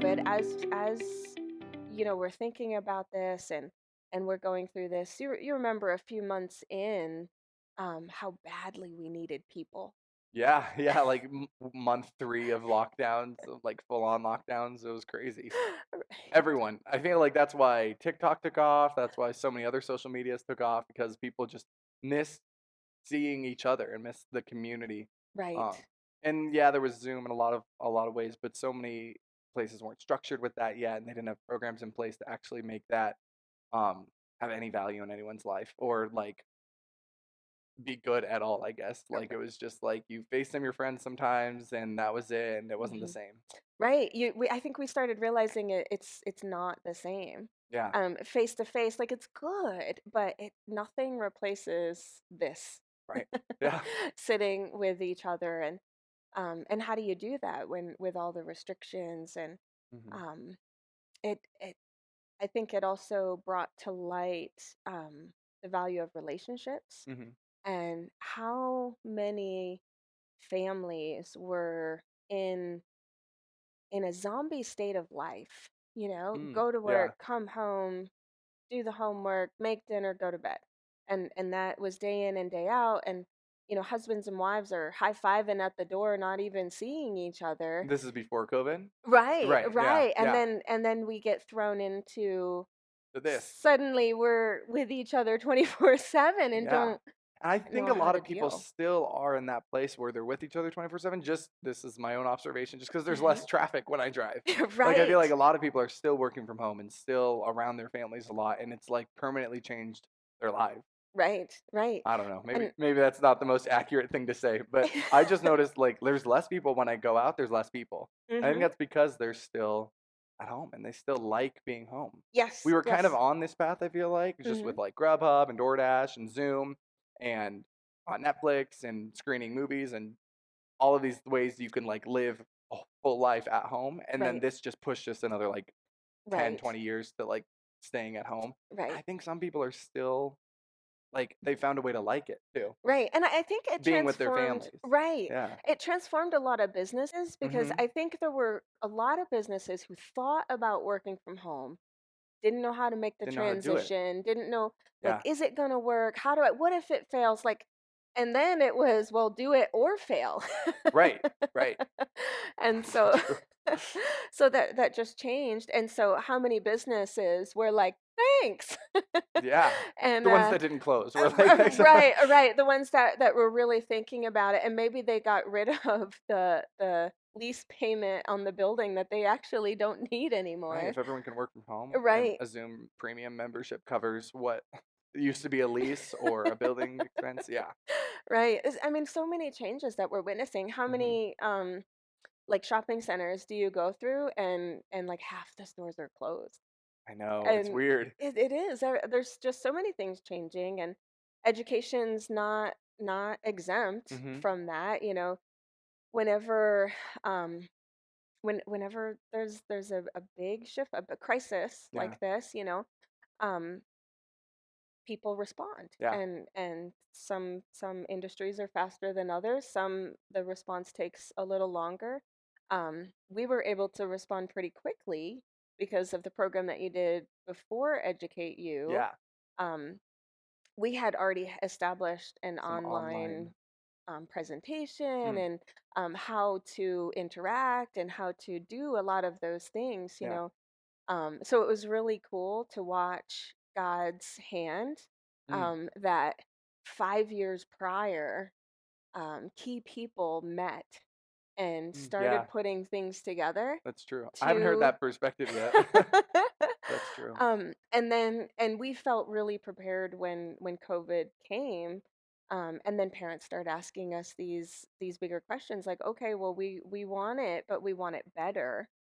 COVID, as we're thinking about this and we're going through this. You remember a few months in, how badly we needed people. Yeah, yeah, like month 3 of lockdowns, of like full on lockdowns. It was crazy. Everyone. I feel like that's why TikTok took off. That's why so many other social medias took off because people just miss seeing each other and miss the community. Right. Um, and yeah, there was Zoom in a lot of ways, but so many places weren't structured with that yet, and they didn't have programs in place to actually make that um, have any value in anyone's life or like be good at all. I guess like it was just like you FaceTime your friends sometimes, and that was it, and it wasn't the Mhm. same. Right. I think we started realizing it's not the same. Yeah, Face to face, like it's good, but nothing replaces this. right. Yeah. Sitting with each other, and how do you do that when with all the restrictions, and Hmm. um it I think it also brought to light, the value of relationships, Hmm. and how many families were in a zombie state of life. Go to Yeah. work, come home, do the homework, make dinner, go to bed. And that was day in and day out. And husbands and wives are high-fiving at the door, not even seeing each other. This is before COVID? Right, Right, yeah, right. And yeah. then we get thrown into, To this. suddenly we're with each other 24/7 and Yeah. don't And I think know a how lot to of people deal. still are in that place where they're with each other 24/7. Just this is my own observation, just because there's Mhm. less traffic when I drive. Like I feel like Right. a lot of people are still working from home and still around their families a lot, and it's like permanently changed their life. Right, right. I don't know. Maybe And maybe that's not the most accurate thing to say, but I just noticed like there's less people when I go out, there's less people. I think mhm. that's because they're still at home and they still like being home. We Yes, were kind of yes. on this path, I feel like, just with Mhm. like Grubhub and DoorDash and Zoom and Netflix and screening movies and all of these ways you can like live a full life at home. And then Right, this just pushed us another like 10, right, 20 years to like staying at home. right. I think some people are still like they found a way to like it too, Right. And I think it being with their transformed, families. right. Yeah. It transformed a lot of businesses, because Mhm. I think there were a lot of businesses who thought about working from home, didn't know how to make the Didn't know how to do it. transition, didn't know, like, Yeah. is it going to work? What if it fails? Like, and then it was, well, do it or fail. Right. Right. And So so true. so that just changed. And so how many businesses were like, thanks. Yeah. And The ones that didn't close were like right, right, the ones that were really thinking about it, and maybe they got rid of the lease payment on the building that they actually don't need right, anymore. if everyone can work from home and Right. a Zoom premium membership covers what used to be a lease or a building expense. Yeah. Right. I mean, so many changes that we're witnessing. How Mhm. many like shopping centers do you go through, and like half the stores are closed? I know, it's And weird. it is. There's just so many things changing, and education's not exempt Mhm. from that. Whenever um whenever there's a big shift, a crisis Yeah. like this, um people respond, Yeah. and some industries are faster than others. Some, the response takes a little longer. We were able to respond pretty quickly because of the program that you did before Educate You. Yeah. um, we had already established an Some online, online. presentation, Mm. and how to interact and how to do a lot of those things. Yeah. So it was really cool to watch God's hand, Mm. that 5 years prior, key people met and Mm. started Yeah. putting things together That's true. I haven't heard to that perspective yet. That's true. and we felt really prepared when COVID came. And then parents started asking us these bigger questions, like, okay, well, we want it, but we want it better.